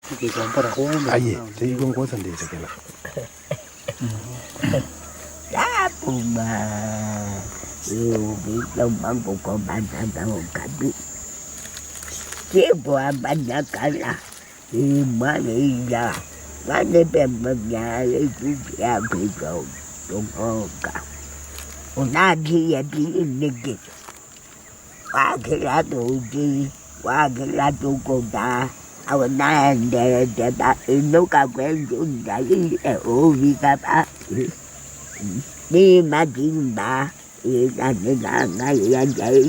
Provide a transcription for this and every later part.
Che con para come. Aye, te igon ko sande se kenan. Đã bùm mà yêu biết đâu bằng một con bạn thân đâu cả biết chế qua bạn đã cả là thì mà đi ra mà đi bên bên nhà đi chú cha bị rồi không có cả còn ta thì chỉ đi kì qua cái lá tụ chi qua cái lá tụ con ta ở đây để ta nấu cà phê chúng ta đi ở vì ta đi mà chỉ bà thì là ngay là chạy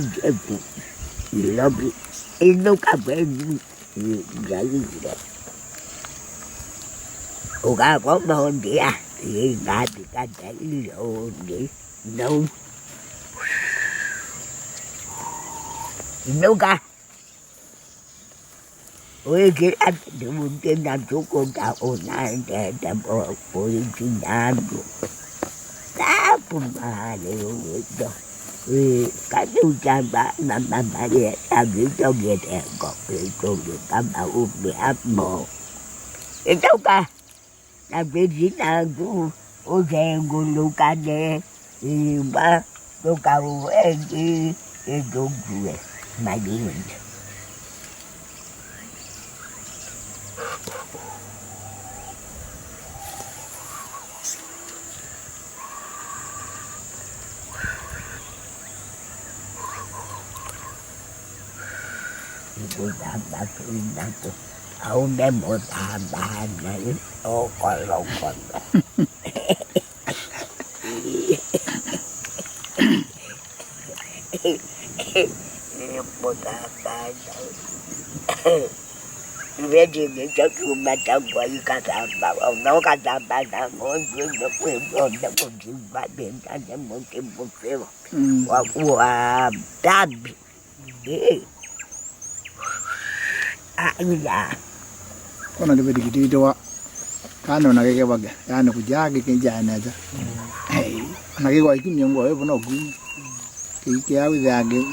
thì nó bị nó cà phê vậy đấy cô cá có hơn chị à thì ta chạy rồi vậy đâu nấu cá ôi cái anh được một trên làm số con tàu ồn ào để bỏ bồi xin ăn đã pun ada itu, kalau coba mama dia lagi joget kok itu tambah ubi apa, itu kan, tapi kita tu, udah gulukan deh, iba tu kau itu gue, macam tôi làm đã tôi đang tôi ông đem một thằng bà này ô còn lâu còn một thằng bà này về thì những chất luôn mà trong quay cả thằng bà ông nói cả thằng bà nào ngồi dưới được quyền rồi đã một chuyện bà biển ta sẽ một chuyện một phiếu hoặc qua đam iya. Kono de bedi gidi do kano na keke baga ya no kuja ke jana za na ke go iki nyongo e bono ku ki ya wi da ge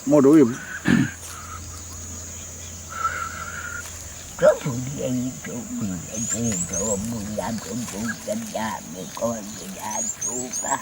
modo yo có phụ đi chỗ mình cái chỗ mình làm cũng chân nhà mình coi người ta chú ba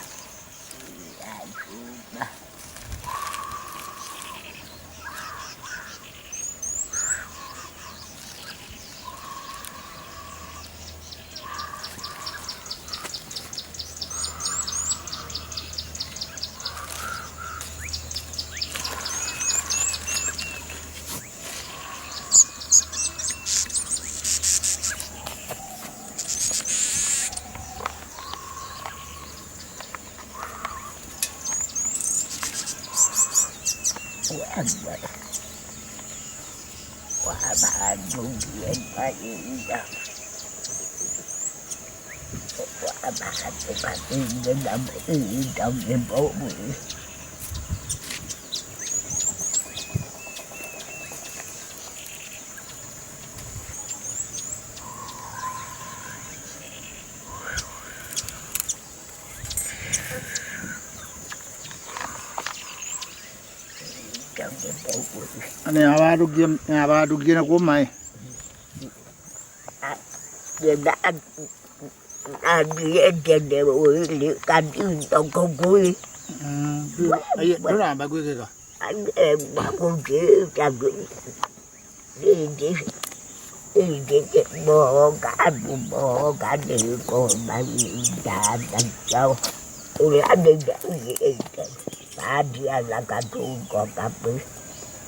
qua bà dùng điện phải ra qua bà tìm đến làm trong đêm bố buổi ane abadu gina ko mai người đã ăn tiền để uống liệu can trong không vui ai đó là ba cái cả anh em bảo con chỉ làm đi bò cả đều còn bạn già đằng sau tôi ăn đi đã gì ba đi ăn là cả tôi còn cặp với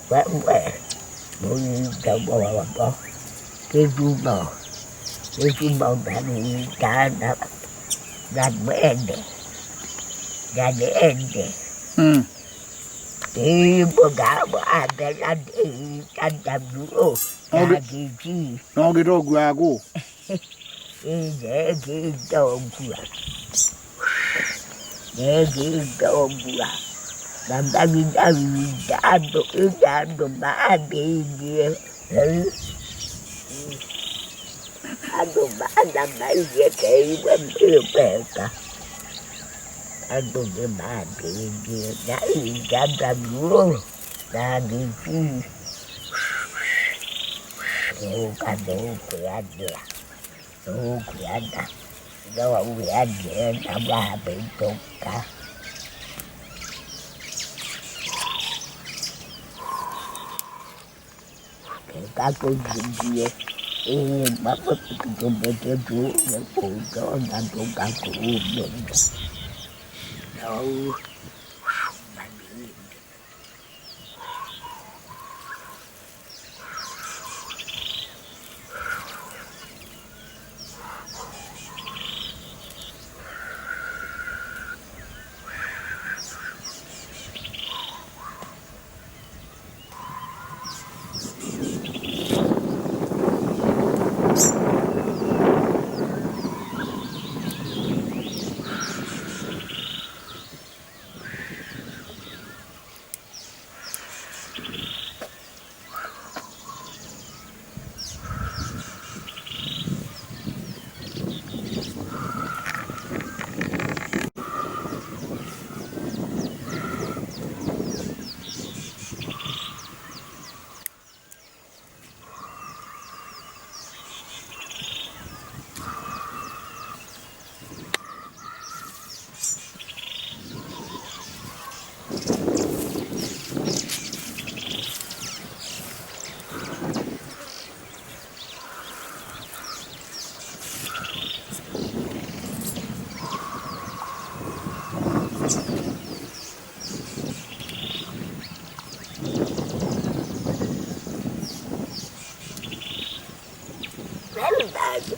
quẹ tôi cho bò cái chú bò thành cả đã ra bên này ra để này thì bữa cả bữa ăn cái ăn thì ăn chăm nữa ra gì chi nó cái đó gua cô thì để cái đầu gua để cái đầu gua làm ta đi ăn đồ mà ăn đi ăn đồ mà ăn làm mấy việc cái vẫn chưa về cả ăn đồ mà ăn đi đã đi làm luôn là đi chi Kuyadia. Kuyada. Dawa uyadia tambah bentukka. Kako dia. Bapak betul-betul yang bodoh dan aku benda. Tahu.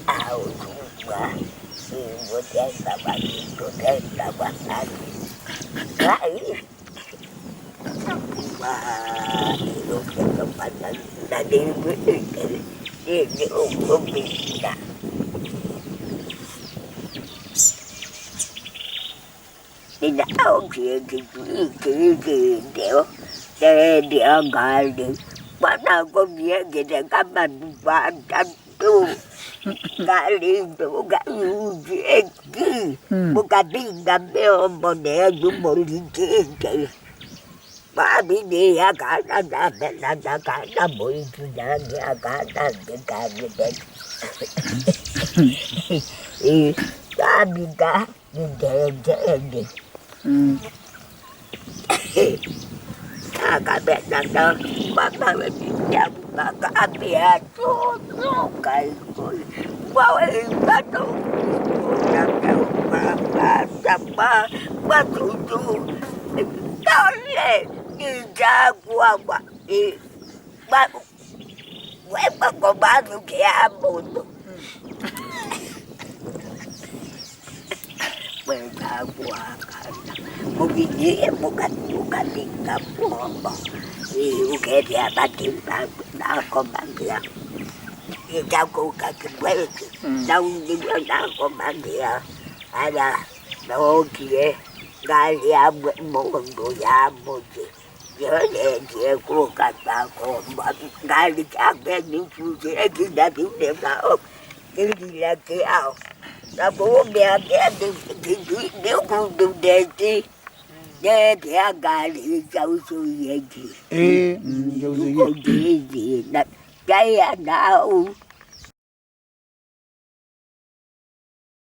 Tahu juga ibu tenda begitu tenda lagi baik itu kesempatan tadi ini umum bisa tidak tahu dia kali mana kau dia kita kapan buatan tuh kali itu gak uji bukan tinggal model politik tapi dia kata kata boleh sudah dia kata tapi dah jadi kakak nada mama yang kakak dia tuh kayak bawa batu sama batu tuh tole dijaga di batu wepa kau batu kiamu tuh berjaga mungkin dia bukan tinggal bobo uke dia batin aku manggil dia jago kaki balik daun dia aku manggil ada oke galia mundo ya muci dia ku kata aku gali capek ni suci kita tidak tahu dia kau tapi dia kudu deti dia gali jauh suci jauh suci nak kaya tahu